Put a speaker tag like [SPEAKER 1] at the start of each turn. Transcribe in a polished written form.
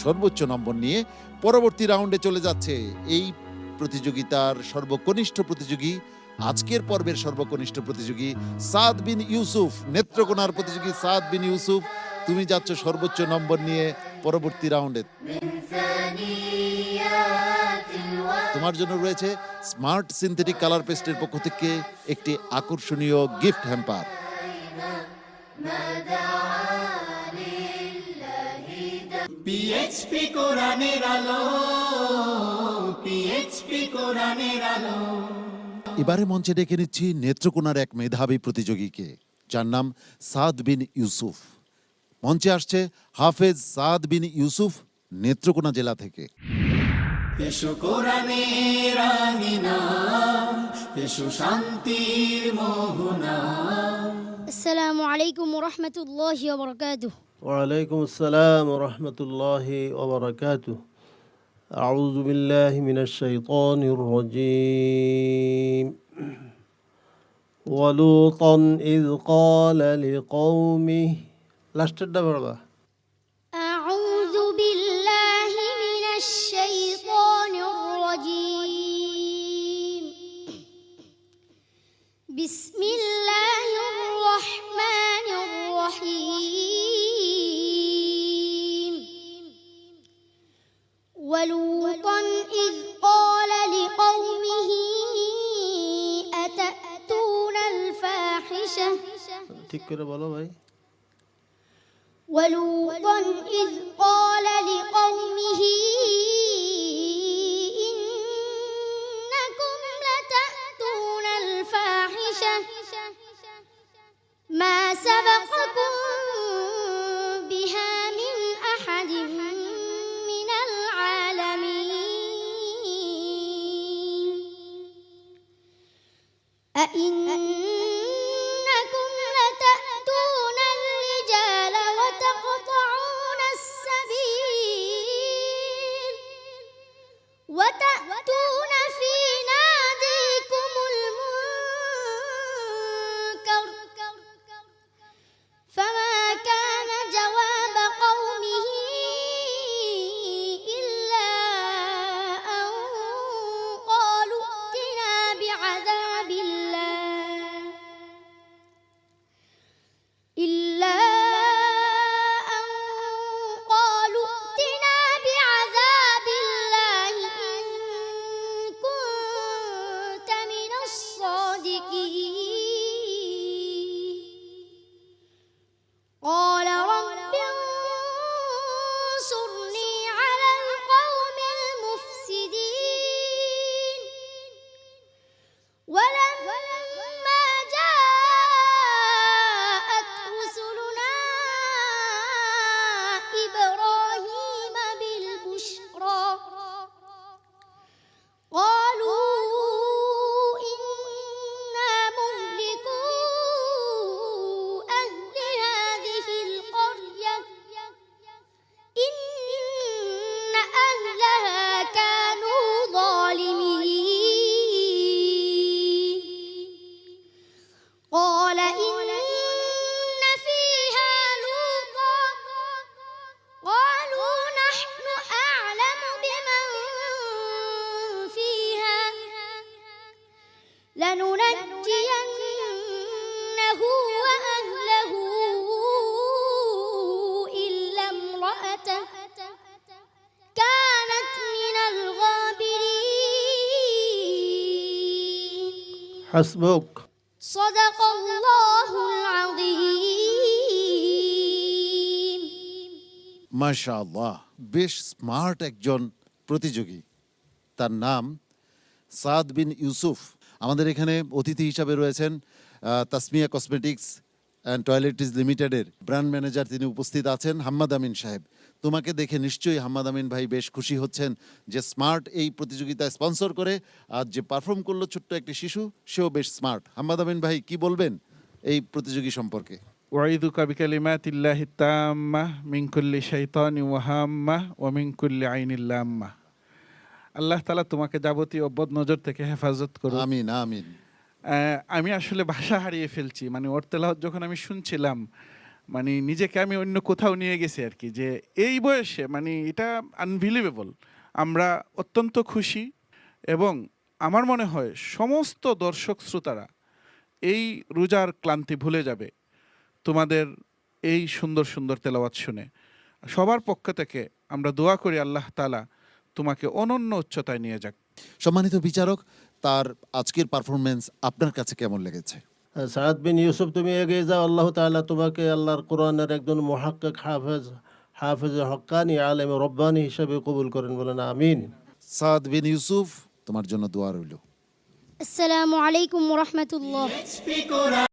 [SPEAKER 1] সর্বোচ্চ নম্বর নিয়ে পরবর্তী রাউন্ডে চলে যাচ্ছে। এই প্রতিযোগিতার সর্বকনিষ্ঠ প্রতিযোগী, আজকের পর্বের সর্বকনিষ্ঠ প্রতিযোগী সাদ বিন ইউসুফ, নেত্রকোনার প্রতিযোগী সাদ বিন ইউসুফ, তুমি যাচ্ছ সর্বোচ্চ নম্বর নিয়ে পরবর্তী রাউন্ডে। তোমার জন্য রয়েছে স্মার্ট সিনথেটিক কালার পেস্টের পক্ষ থেকে একটি আকর্ষণীয় গিফট হ্যাম্পার।
[SPEAKER 2] পিএইচপি কোরআনের আলো, পিএইচপি কোরআনের আলো।
[SPEAKER 1] এবারে মঞ্চে ডেকে নিচ্ছি নেত্রকোনার এক মেধাবী প্রতিযোগীকে, যার নাম সাদ বিন ইউসুফ। মঞ্চে আসছে হাফেজ সাদ বিন ইউসুফ, নেত্রকোনা জেলা থেকে।
[SPEAKER 2] এসো কোরআনের আঙিনা, এসো শান্তির মোহনা।
[SPEAKER 3] আসসালামু আলাইকুম ওরহমতুল্লাহি ওয়াবারাকাতুহু।
[SPEAKER 4] وعليكم السلام ورحمة الله وبركاته. أعوذ بالله من الشيطان الرجيم. ولوطا إذ قال لقومه লাস্ট ডাবড়া
[SPEAKER 3] أعوذ بالله من الشيطان الرجيم. بسم الله الرحمن الرحيم. ولوطا إذ قال لقومه أتأتون الفاحشة.
[SPEAKER 4] ঠিক করে বলো ভাই।
[SPEAKER 3] ولوطا إذ قال لقومه إنكم لتأتون الفاحشة ما سبقكم بها من أحد من العالمين أئنكم لتأتون الرجال وتقطعون السبيل وتأتون في ناديكم المنكر فما كان جواب قومه إلا أن قالوا ائتنا بعذاب الله إلا أن قالوا ائتنا بعذاب الله إن كنت من الصادقين قال رب انصرني على القوم المفسدين ولما جاءت رسلنا إبراهيم بالبشرى قالوا إنا مهلكو أهل هذه القرية إن أهلها كانوا ظالمين قال إن فيها لوطا قالوا نحن أعلم بمن فيها لننجينه وأهله إلا امرأته كانت من الغابرين
[SPEAKER 4] হাসবুক।
[SPEAKER 3] صدق الله العظيم.
[SPEAKER 1] মাশাআল্লাহ, বেশ স্মার্ট একজন প্রতিযোগী। তার নাম সাদ বিন ইউসুফ। আমাদের এখানে অতিথি হিসাবে রয়েছেন তাসমিয়া কসমেটিক্স অ্যান্ড টয়লেট্রিজ লিমিটেডের ব্র্যান্ড ম্যানেজার, তিনি উপস্থিত আছেন হাম্মাদ আমিন সাহেব। তোমাকে দেখে নিশ্চয়ই হাম্মাদ আমিন ভাই বেশ খুশি হচ্ছেন যে স্মার্ট এই প্রতিযোগিতায় স্পন্সর করে, আর যে পারফর্ম করলো ছোট্ট একটি শিশু, সেও বেশ স্মার্ট। হাম্মাদ আমিন ভাই কি বলবেন এই প্রতিযোগী সম্পর্কে?
[SPEAKER 5] أعيذك بكلمات الله التامة من كل شيطان وهامة ومن كل عين لامة. আল্লাহ তাআলা তোমাকে যাবতীয় বদ নজর থেকে হেফাজত করুন।
[SPEAKER 1] আমিন আমিন।
[SPEAKER 5] আমি আসলে ভাষা হারিয়ে ফেলছি, মানে ওর তেলাওয়াত যখন আমি শুনছিলাম মানে নিজেকে আমি অন্য কোথাও নিয়ে গেছি আর কি, যে এই বয়সে মানে এটা আনবিলিভেবল। আমরা অত্যন্ত খুশি এবং আমার মনে হয় সমস্ত দর্শক শ্রোতারা এই রোজার ক্লান্তি ভুলে যাবে তোমাদের এই সুন্দর সুন্দর তেলাওয়াত শুনে। সবার পক্ষ থেকে আমরা দোয়া করি আল্লাহ তাআলা তোমাকে অনন্য উচ্চতায় নিয়ে যাক।
[SPEAKER 1] সম্মানিত বিচারক, তার আজকের পারফরমেন্স আপনার কাছে কেমন লেগেছে?
[SPEAKER 4] সাদ বিন ইউসুফ, তুমি এগিয়ে যাও। আল্লাহ তাআলা তোমাকে আল্লাহর কোরআনের একজন মুহাক্কিক হাফেজ হক্কানি আলেম রব্বানি হিসেবে কবুল করেন, বলেন আমিন।
[SPEAKER 1] সাদ বিন ইউসুফ, তোমার জন্য দোয়া রইল।
[SPEAKER 3] আসসালামু আলাইকুম ওয়া রাহমাতুল্লাহ।
[SPEAKER 2] স্পিক কোরআন